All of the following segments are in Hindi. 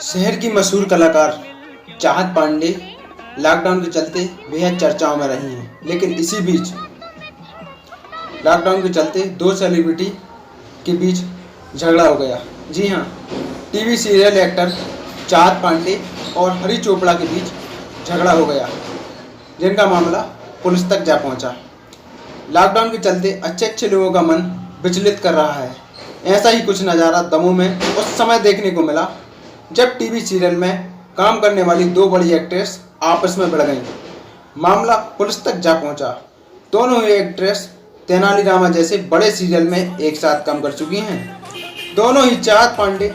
शहर की मशहूर कलाकार चाहत पांडे लॉकडाउन के चलते बेहद चर्चाओं में रही हैं, लेकिन इसी बीच लॉकडाउन के चलते दो सेलिब्रिटी के बीच झगड़ा हो गया। जी हाँ, टीवी सीरियल एक्टर चाहत पांडे और हरी चोपड़ा के बीच झगड़ा हो गया, जिनका मामला पुलिस तक जा पहुंचा। लॉकडाउन के चलते अच्छे लोगों का मन विचलित कर रहा है। ऐसा ही कुछ नज़ारा दमोह में उस समय देखने को मिला जब टीवी सीरियल में काम करने वाली दो बड़ी एक्ट्रेस आपस में भिड़ गईं। मामला पुलिस तक जा पहुंचा। दोनों ही एक्ट्रेस तेनालीरामा जैसे बड़े सीरियल में एक साथ काम कर चुकी हैं। दोनों ही चाहत पांडे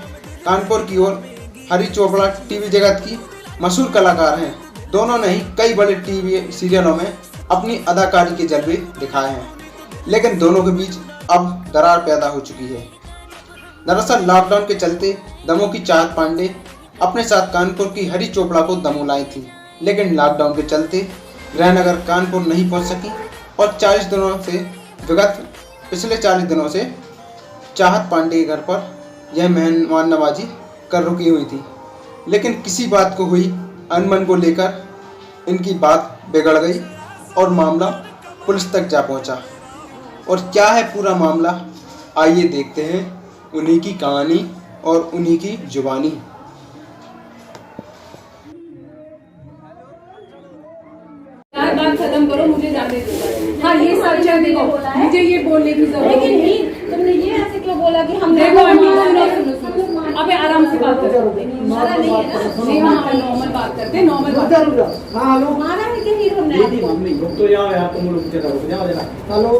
कानपुर की और हरी चोपड़ा टीवी जगत की मशहूर कलाकार हैं। दोनों ने ही कई बड़े टीवी सीरियलों में अपनी अदाकारी के जलवे दिखाए हैं, लेकिन दोनों के बीच अब दरार पैदा हो चुकी है। दरअसल लॉकडाउन के चलते दमोह की चाहत पांडे अपने साथ कानपुर की हरी चोपड़ा को दमोह लाई थी, लेकिन लॉकडाउन के चलते गृहनगर कानपुर नहीं पहुंच सकी और पिछले 40 दिनों से चाहत पांडे के घर पर यह मेहमान नवाजी कर रुकी हुई थी। लेकिन किसी बात को हुई अनबन को लेकर इनकी बात बिगड़ गई और मामला पुलिस तक जा पहुंचा। और क्या है पूरा मामला, आइए देखते हैं उन्हीं की कहानी और उन्हीं की जुबानी। बात खत्म करो, मुझे जाने दो। हाँ, ये सच है। देखो, मुझे ये बोलने की जरूरत नहीं। तुमने ये ऐसे क्यों बोला कि हम देखो सुनो, अबे आराम से बात करो। मारा नहीं है ना? नहीं, हाँ नॉर्मल बात करते हैं, नॉर्मल बात। मारा है कि नहीं तुमने? तो जाओ यार, तुम लोग जाओ जरा। हेलो,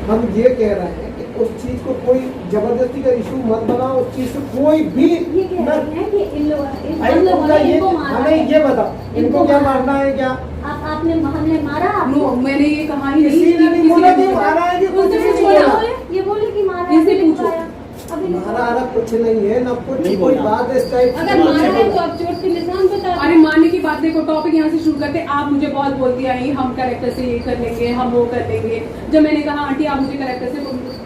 हम ये कह रहे हैं कि उस चीज को कोई जबरदस्ती का इशू मत बनाओ। उस चीज से कोई भी ये कह रहे हैं कि इन लोगों हमें ये बताओ, इनको क्या मारना है? क्या आपने हमने मारा? नो, मैंने ये कहानी किसी ने नहीं बोला कि मारा है कि कुछ नहीं बोला। ये बोले कि मारा इनसे पूछो। मारा कुछ नहीं है ना, कुछ कोई बात इस टाइप। अगर मारा है तो आप चोट के निशान बता। अरे मारने की बात देखो, टॉपिक यहाँ से शुरू करते। आप मुझे बहुत बोल दिया है हम कैरेक्टर से ये कर लेंगे, हम वो कर लेंगे। जब मैंने कहा आंटी आप मुझे कैरेक्टर से,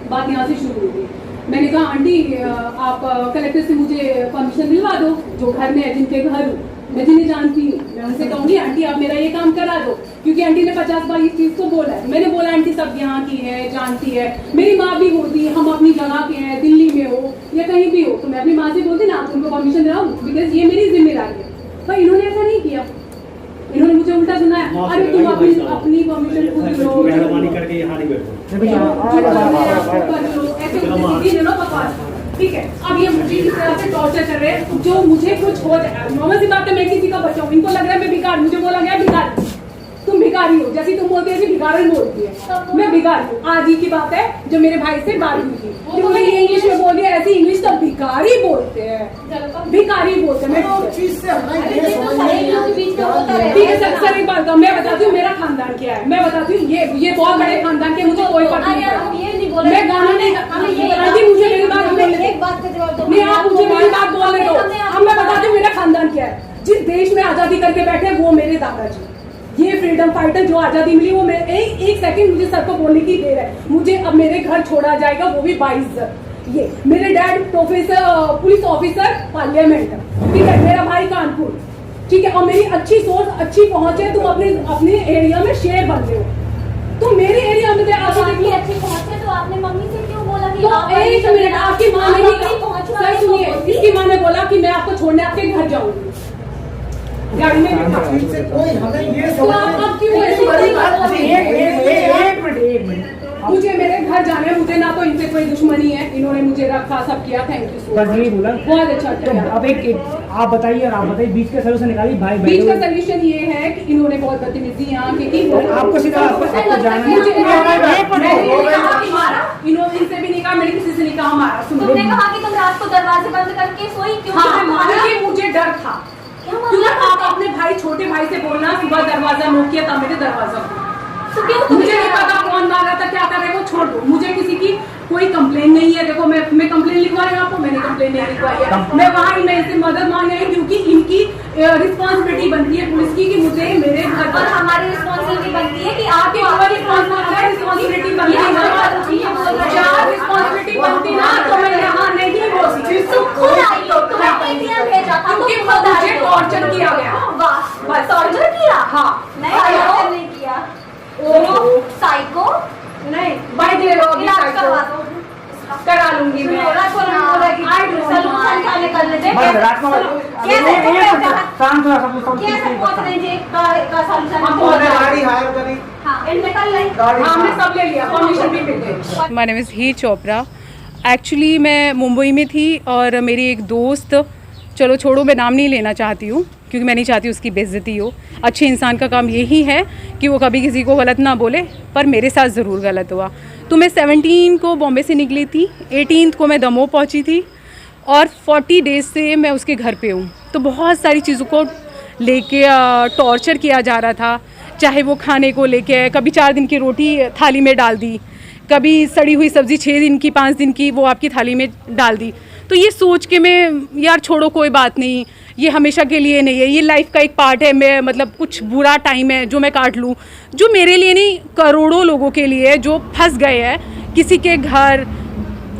बात यहाँ से शुरू हुई थी। मैंने कहा आंटी आप कलेक्टर से मुझे परमिशन दिलवा दो, जो घर में है, जिनके घर हूँ मैं, जिन्हें जानती हूँ, मैं उनसे कहूँगी आंटी आप मेरा ये काम करा दो, क्योंकि आंटी ने 50 बार इस चीज को बोला है। मैंने बोला आंटी सब यहाँ की है, जानती है, मेरी माँ भी होती है, हम अपनी जगह के हैं, दिल्ली में हो या कहीं भी हो, तो मैं अपनी माँ से बोलती ना आप उनको परमिशन दिलाओ, बिकॉज ये मेरी जिम्मेदारी है। पर इन्होंने ऐसा नहीं किया, इन्होंने मुझे उल्टा सुनाया, अरे तुम अपनी परमिशन खुद लो, मेहरबानी करके यहाँ नहीं बैठो। ठीक है। अब ये मुझे इस तरह से टॉर्चर कर रहे हैं, जो मुझे कुछ हो जाए। नॉर्मल सी बात है, मैं किसी का बच्चा हूँ, इनको लग रहा है मैं भिखारी, मुझे बोला गया भिखारी, तुम भिखारी हो, जैसी तुम बोलती है भिखारन बोलती है, मैं भिखारी हूँ। आज ही की बात है, जो मेरे भाई से बात हुई थी, तुमने ये इंग्लिश में बोल दिया, ऐसी इंग्लिश तो भिखारी बोलते हैं, भिखारी बोलते हैं। ठीक है सर, एक बात मैं बताती हूँ मेरा खानदान क्या है, मैं बताती हूँ ये बहुत बड़े खानदान के, मुझे कोई पता नहीं, मैं गाना नहीं, मुझे मेरी बात नहीं, आप मुझे मेरी बात बोलने दो। अब मैं बताती हूँ मेरा खानदान क्या है। जिस देश में आजादी करके बैठे वो मेरे दादाजी, ये फ्रीडम फाइटर, जो आजादी मिली वो मेरे एक सेकंड मुझे सर को बोलने की देर है। मुझे अब मेरे घर छोड़ा जाएगा, वो भी 22। ये मेरे dad professor, police officer, parliament, ठीक है, मेरा भाई कानपुर, ठीक है, और मेरी अच्छी सोच, अच्छी पहुंच है। तुम अपने एरिया में शेर बन रहे हो, तुम मेरे एरिया में अच्छी पहुंचे तो आपने मम्मी से क्यों बोला कि तो एक मिनट, आपकी माँ ने सर सुनिए, इसकी माँ ने बोला कि मैं आपको छोड़ने आपके घर जाऊंगी, गाड़ी में कोई हमें ये तो आप क्यों ऐसी एक मिनट मुझे मेरे घर जाना है, मुझे ना तो इनसे कोई दुश्मनी है, इन्होंने मुझे रखा, सब किया, थैंक यू सो मच, बोला बहुत अच्छा किया। अब आप बताइए, और आप बताइए बीच के सलूशन निकालिए। भाई बीच का सोल्यूशन ये है कि इन्होंने बहुत बदतमीजी यहाँ की, आपको सीधा जाना इन्होंने इनसे भी नहीं कहा, मैंने किसी से नहीं कहा हमारा। तुमने कहा कि तुम रात को दरवाजे बंद करके सोई क्यों? हाँ, मुझे डर था, क्योंकि आप अपने भाई, छोटे भाई से बोलना सुबह दरवाजा नोक किया था, मेरे दरवाजा तो क्यों? मुझे नहीं पता कौन मार रहा था, क्या कर रहे हो, छोड़ दो, मुझे किसी की कोई कंप्लेन नहीं है। देखो मैं कंप्लेन लिखवा रही हूँ आपको, मैंने कंप्लेन नहीं लिखवाई है, मैं वहाँ मैं इनसे मदद मांग रही हूँ, क्योंकि इनकी रिस्पॉन्सिबिलिटी बनती है पुलिस की कि मुझे मेरे घर और हमारी रिस्पॉन्सिबिलिटी बनती है कि आपकी रिस्पॉन्सिबिलिटी बनती है, रिस्पॉन्सिबिलिटी रात में शाम थोड़ा सब लोग कैसे पहुंच रहे हैं का सॉल्यूशन गाड़ी हायर करी हां एंड निकल रही हमने सब ले लिया, परमिशन भी मिल गई। My name is he Chopra. Actually मैं मुंबई में थी और मेरी एक दोस्त, चलो छोड़ो मैं नाम नहीं लेना चाहती हूँ क्योंकि मैं नहीं चाहती उसकी बेइज्जती हो। अच्छे इंसान का काम यही है कि वो कभी किसी को गलत ना बोले, पर मेरे साथ ज़रूर गलत हुआ। तो मैं 17 को बॉम्बे से निकली थी, 18 को मैं दमोह पहुँची थी और 40 डेज़ से मैं उसके घर पे हूँ। तो बहुत सारी चीज़ों को लेके टॉर्चर किया जा रहा था, चाहे वो खाने को लेके, कभी 4 दिन की रोटी थाली में डाल दी, कभी सड़ी हुई सब्ज़ी 6 दिन की 5 दिन की वो आपकी थाली में डाल दी। तो ये सोच के मैं यार छोड़ो कोई बात नहीं, ये हमेशा के लिए नहीं है, ये लाइफ का एक पार्ट है। मैं मतलब कुछ बुरा टाइम है जो मैं काट लूँ, जो मेरे लिए नहीं करोड़ों लोगों के लिए जो फंस गए हैं। किसी के घर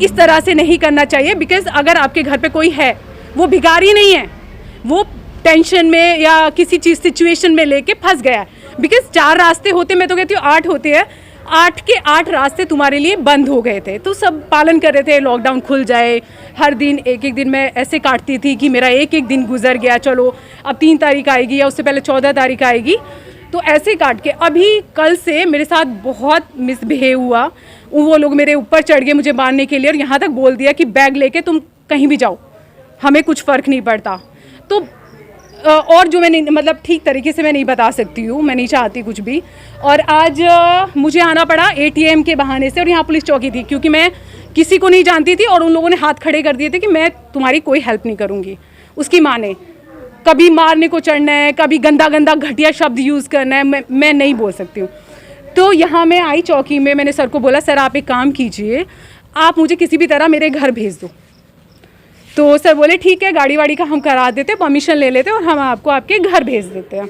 इस तरह से नहीं करना चाहिए, बिकॉज़ अगर आपके घर पे कोई है, वो भिखारी नहीं है, वो टेंशन में या किसी चीज़ सिचुएशन में लेके फंस गया है। बिकॉज़ 4 रास्ते होते, मैं तो कहती हूँ 8 होते हैं, 8 के 8 रास्ते तुम्हारे लिए बंद हो गए थे। तो सब पालन कर रहे थे लॉकडाउन खुल जाए। हर दिन एक दिन मैं ऐसे काटती थी कि मेरा एक दिन गुजर गया, चलो अब 3 तारीख आएगी या उससे पहले 14 तारीख आएगी। तो ऐसे काट के अभी कल से मेरे साथ बहुत मिसबिहेव हुआ। वो लोग मेरे ऊपर चढ़ गए मुझे मारने के लिए और यहाँ तक बोल दिया कि बैग लेके तुम कहीं भी जाओ, हमें कुछ फ़र्क नहीं पड़ता। तो और जो मैं नहीं, मतलब ठीक तरीके से मैं नहीं बता सकती हूँ, मैं नहीं चाहती कुछ भी। और आज मुझे आना पड़ा ATM के बहाने से, और यहाँ पुलिस चौकी थी क्योंकि मैं किसी को नहीं जानती थी और उन लोगों ने हाथ खड़े कर दिए थे कि मैं तुम्हारी कोई हेल्प नहीं करूँगी। उसकी माँ ने कभी मारने को चढ़ना है, कभी गंदा गंदा घटिया शब्द यूज़ करना है, मैं नहीं बोल सकती हूँ। तो यहाँ मैं आई चौकी में, मैंने सर को बोला सर आप एक काम कीजिए, आप मुझे किसी भी तरह मेरे घर भेज दो। तो सर बोले ठीक है, गाड़ी वाड़ी का हम करा देते, परमिशन ले लेते और हम आपको आपके घर भेज देते हैं।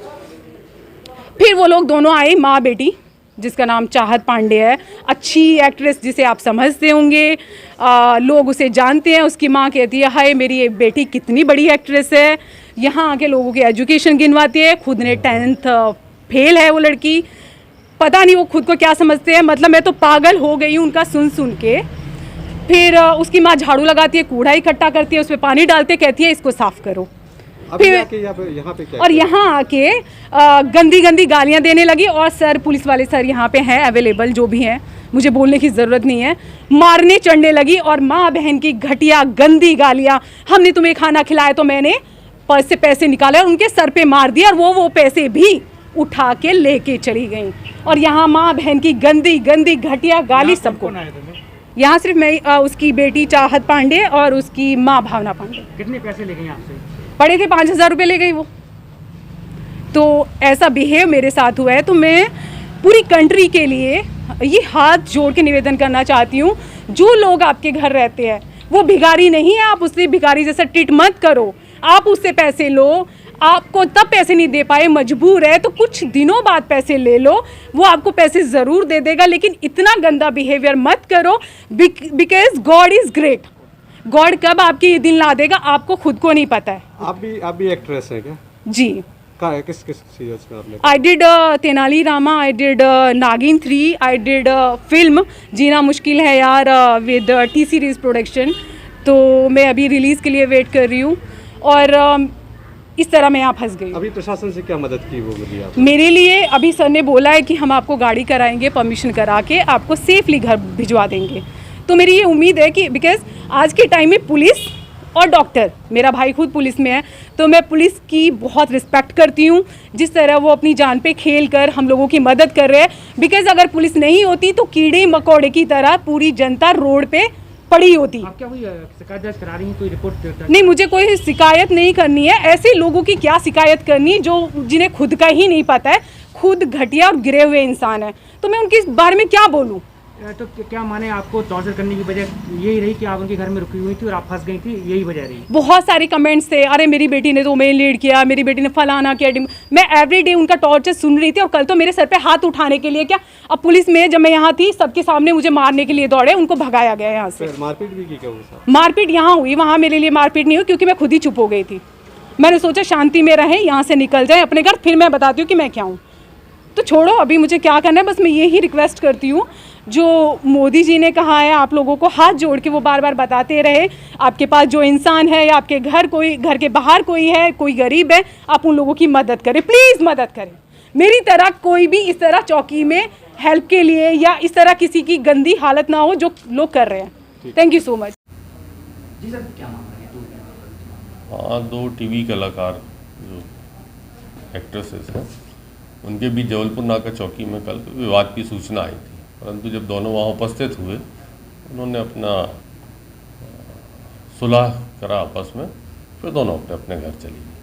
फिर वो लोग दोनों आए, माँ बेटी, जिसका नाम चाहत पांडे है, अच्छी एक्ट्रेस जिसे आप समझते होंगे, लोग उसे जानते हैं। उसकी माँ कहती है हाय मेरी ये बेटी कितनी बड़ी एक्ट्रेस है, यहाँ आके लोगों की एजुकेशन गिनवाती है, खुद ने 10th फेल है वो लड़की। पता नहीं वो खुद को क्या समझते हैं, मतलब मैं तो पागल हो गई हूँ उनका सुन के। फिर उसकी माँ झाड़ू लगाती है, कूड़ा इकट्ठा करती है, उस पर पानी डालते, कहती है इसको साफ़ करो। फिर यहाँ पे क्या और यहाँ आके गंदी गंदी गालियाँ देने लगी। और सर पुलिस वाले सर यहाँ पे हैं अवेलेबल, जो भी हैं, मुझे बोलने की ज़रूरत नहीं है, मारने चढ़ने लगी। और माँ बहन की घटिया गंदी गालियाँ, हमने तुम्हें खाना खिलाया तो मैंने पर्स से पैसे निकाले और उनके सर पे मार दिया, और वो पैसे भी उठा के लेके चली गई। और यहाँ माँ बहन की गंदी गंदी घटिया गाली सबको। यहाँ सिर्फ मैं, उसकी बेटी चाहत पांडे और उसकी माँ भावना पांडे। कितने पैसे ले गई आपसे? पड़े थे 5,000 रुपये ले गई वो। तो ऐसा बिहेव मेरे साथ हुआ है। तो मैं पूरी कंट्री के लिए ये हाथ जोड़ के निवेदन करना चाहती हूँ, जो लोग आपके घर रहते हैं वो भिखारी नहीं है, आप उससे भिखारी जैसा ट्रीट मत करो। आप उससे पैसे लो, आपको तब पैसे नहीं दे पाए, मजबूर है, तो कुछ दिनों बाद पैसे ले लो, वो आपको पैसे ज़रूर दे देगा, लेकिन इतना गंदा बिहेवियर मत करो। Because God is great. God कब आपके ये दिन ला देगा आपको खुद को नहीं पता है। आप भी एक्ट्रेस हैं क्या? जी। किस सीरियल्स में आपने? I did Tenali Rama, I did नागिन 3, आई डिड फिल्म जीना मुश्किल है यार विद T सीरीज़ प्रोडक्शन। तो मैं अभी रिलीज़ के लिए वेट कर रही हूँ और इस तरह मैं यहाँ फंस गई। अभी प्रशासन से क्या मदद की वो मिली आप? मेरे लिए अभी सर ने बोला है कि हम आपको गाड़ी कराएंगे, परमिशन करा के आपको सेफली घर भिजवा देंगे। तो मेरी ये उम्मीद है कि बिकॉज आज के टाइम में पुलिस और डॉक्टर, मेरा भाई खुद पुलिस में है, तो मैं पुलिस की बहुत रिस्पेक्ट करती हूँ, जिस तरह वो अपनी जान पे खेल कर हम लोगों की मदद कर रहे हैं। बिकॉज अगर पुलिस नहीं होती तो कीड़े मकोड़े की तरह पूरी जनता रोड पे पड़ी होती। आप क्या हुई शिकायत दर्ज करा रही हैं, कोई रिपोर्ट? नहीं, मुझे कोई शिकायत नहीं करनी है। ऐसे लोगों की क्या शिकायत करनी जो जिन्हें खुद का ही नहीं पता है, खुद घटिया और गिरे हुए इंसान है, तो मैं उनके बारे में क्या बोलूँ। तो क्या माने आपको टॉर्चर करने की वजह यही रही कि आप उनके घर में रुकी हुई थी और आप फंस गई थी, यही वजह रही? बहुत सारे कमेंट्स थे, अरे मेरी बेटी ने तो मेल लीड किया, मेरी बेटी ने फलाना किया। मैं एवरीडे उनका टॉर्चर सुन रही थी और कल तो मेरे सर पे हाथ उठाने के लिए क्या, अब पुलिस में जब मैं यहाँ थी सबके सामने मुझे मारने के लिए दौड़े, उनको भगाया गया यहाँ से। मारपीट भी की क्या हुआ? मारपीट यहाँ हुई, वहाँ मेरे लिए मारपीट नहीं हुई क्योंकि मैं खुद ही चुप हो गई थी। मैंने सोचा शांति में रहें, यहाँ से निकल जाए अपने घर, फिर मैं बताती हूँ कि मैं क्या हूँ। तो छोड़ो, अभी मुझे क्या करना है, बस मैं यही रिक्वेस्ट करती हूँ, जो मोदी जी ने कहा है आप लोगों को हाथ जोड़ के वो बार बार बताते रहे, आपके पास जो इंसान है या आपके घर के बाहर कोई है, कोई गरीब है, आप उन लोगों की मदद करें, प्लीज़ मदद करें। मेरी तरह कोई भी इस तरह चौकी में हेल्प के लिए या इस तरह किसी की गंदी हालत ना हो जो लोग कर रहे हैं। Thank you so much. जी सर, क्या मामला है? हाँ, 2 टीवी कलाकार जो एक्ट्रेसेस हैं उनके बीच जबलपुर नाका चौकी में कल विवाद की सूचना आई थी, परंतु जब दोनों वहाँ उपस्थित हुए उन्होंने अपना सुलह करा आपस में, फिर दोनों अपने अपने घर चली गई।